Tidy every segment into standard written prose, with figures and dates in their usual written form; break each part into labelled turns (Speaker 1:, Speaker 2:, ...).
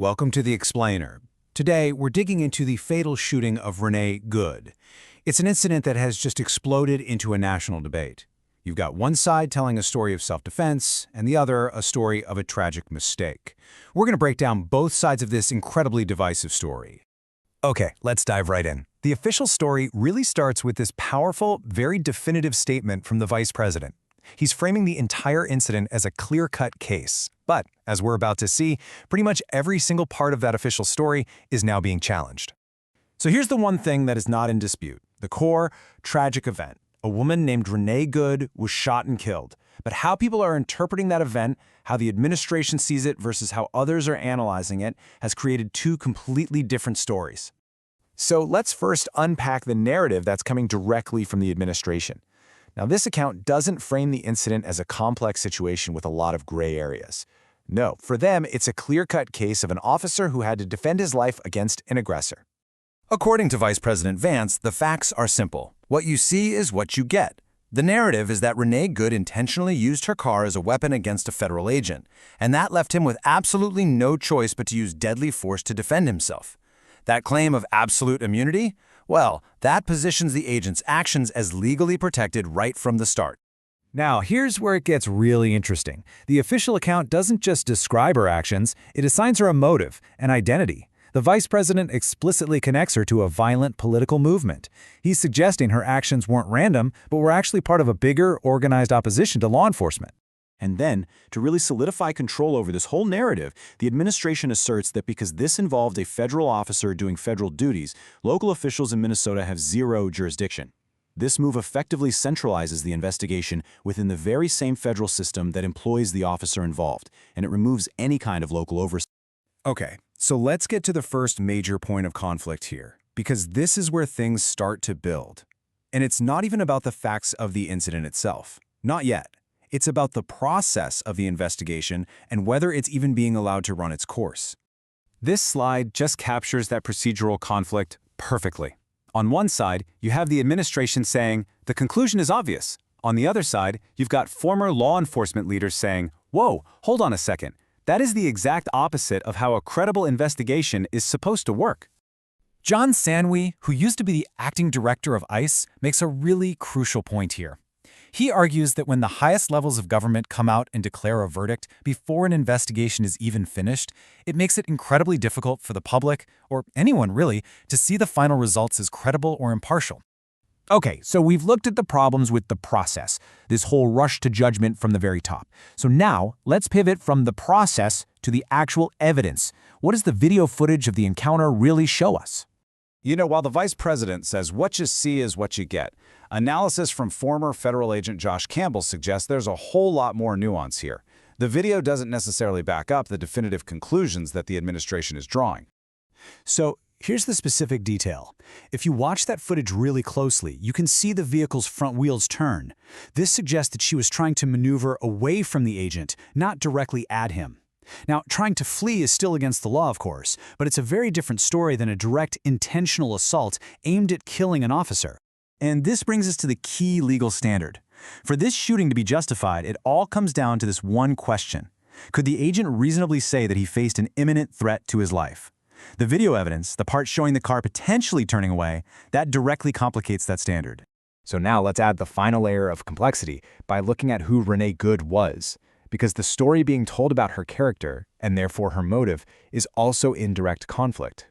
Speaker 1: Welcome to The Explainer. Today, we're digging into the fatal shooting of Renee Good. It's an incident that has just exploded into a national debate. You've got one side telling a story of self-defense, and the other a story of a tragic mistake. We're going to break down both sides of this incredibly divisive story.
Speaker 2: Okay, let's dive right in. The official story really starts with this powerful, very definitive statement from the vice president. He's framing the entire incident as a clear-cut case. But, as we're about to see, pretty much every single part of that official story is now being challenged. So here's the one thing that is not in dispute. The core, tragic event. A woman named Renee Good was shot and killed. But how people are interpreting that event, how the administration sees it versus how others are analyzing it, has created two completely different stories. So let's first unpack the narrative that's coming directly from the administration. Now, this account doesn't frame the incident as a complex situation with a lot of gray areas. No, for them, it's a clear-cut case of an officer who had to defend his life against an aggressor. According to Vice President Vance, the facts are simple. What you see is what you get. The narrative is that Renee Good intentionally used her car as a weapon against a federal agent, and that left him with absolutely no choice but to use deadly force to defend himself. That claim of absolute immunity? Well, that positions the agent's actions as legally protected right from the start.
Speaker 3: Now, here's where it gets really interesting. The official account doesn't just describe her actions, it assigns her a motive, an identity. The vice president explicitly connects her to a violent political movement. He's suggesting her actions weren't random, but were actually part of a bigger, organized opposition to law enforcement.
Speaker 4: And then, to really solidify control over this whole narrative, the administration asserts that because this involved a federal officer doing federal duties, local officials in Minnesota have zero jurisdiction. This move effectively centralizes the investigation within the very same federal system that employs the officer involved, and it removes any kind of local oversight.
Speaker 2: Okay, so let's get to the first major point of conflict here, because this is where things start to build. And it's not even about the facts of the incident itself. Not yet. It's about the process of the investigation and whether it's even being allowed to run its course. This slide just captures that procedural conflict perfectly. On one side, you have the administration saying, the conclusion is obvious. On the other side, you've got former law enforcement leaders saying, whoa, hold on a second. That is the exact opposite of how a credible investigation is supposed to work. John Sanwi, who used to be the acting director of ICE, makes a really crucial point here. He argues that when the highest levels of government come out and declare a verdict before an investigation is even finished, it makes it incredibly difficult for the public, or anyone really, to see the final results as credible or impartial. Okay, so we've looked at the problems with the process, this whole rush to judgment from the very top. So now, let's pivot from the process to the actual evidence. What does the video footage of the encounter really show us?
Speaker 1: You know, while the vice president says what you see is what you get, analysis from former federal agent Josh Campbell suggests there's a whole lot more nuance here. The video doesn't necessarily back up the definitive conclusions that the administration is drawing.
Speaker 3: So, here's the specific detail. If you watch that footage really closely, you can see the vehicle's front wheels turn. This suggests that she was trying to maneuver away from the agent, not directly at him. Now, trying to flee is still against the law, of course, but it's a very different story than a direct, intentional assault aimed at killing an officer. And this brings us to the key legal standard. For this shooting to be justified, it all comes down to this one question. Could the agent reasonably say that he faced an imminent threat to his life? The video evidence, the part showing the car potentially turning away, that directly complicates that standard.
Speaker 2: So now let's add the final layer of complexity by looking at who Renee Good was. Because the story being told about her character, and therefore her motive, is also in direct conflict.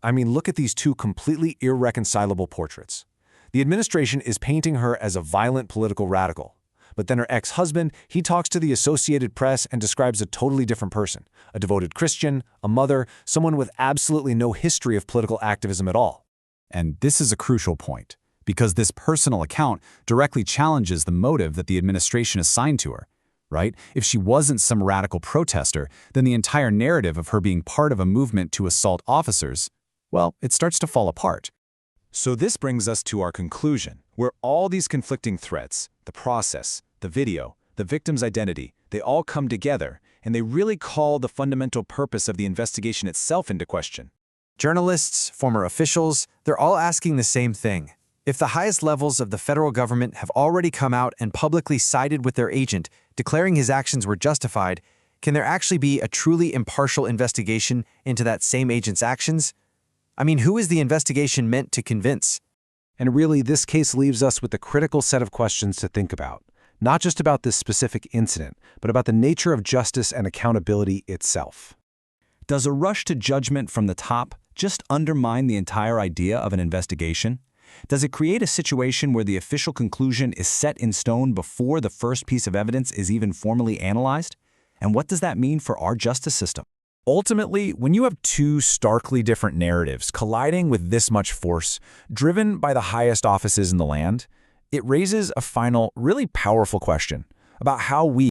Speaker 2: I mean, look at these two completely irreconcilable portraits. The administration is painting her as a violent political radical. But then her ex-husband, he talks to the Associated Press and describes a totally different person, a devoted Christian, a mother, someone with absolutely no history of political activism at all. And this is a crucial point, because this personal account directly challenges the motive that the administration assigned to her. Right? If she wasn't some radical protester, then the entire narrative of her being part of a movement to assault officers, well, it starts to fall apart. So this brings us to our conclusion, where all these conflicting threats, the process, the video, the victim's identity, they all come together, and they really call the fundamental purpose of the investigation itself into question.
Speaker 3: Journalists, former officials, they're all asking the same thing. If the highest levels of the federal government have already come out and publicly sided with their agent, declaring his actions were justified,
Speaker 5: Can there actually be a truly impartial investigation into that same agent's actions? I mean, who is the investigation meant to convince?
Speaker 2: And really, this case leaves us with a critical set of questions to think about. Not just about this specific incident, but about the nature of justice and accountability itself.
Speaker 3: Does a rush to judgment from the top just undermine the entire idea of an investigation? Does it create a situation where the official conclusion is set in stone before the first piece of evidence is even formally analyzed? And what does that mean for our justice system?
Speaker 6: Ultimately, when you have two starkly different narratives colliding with this much force, driven by the highest offices in the land, it raises a final, really powerful question about how we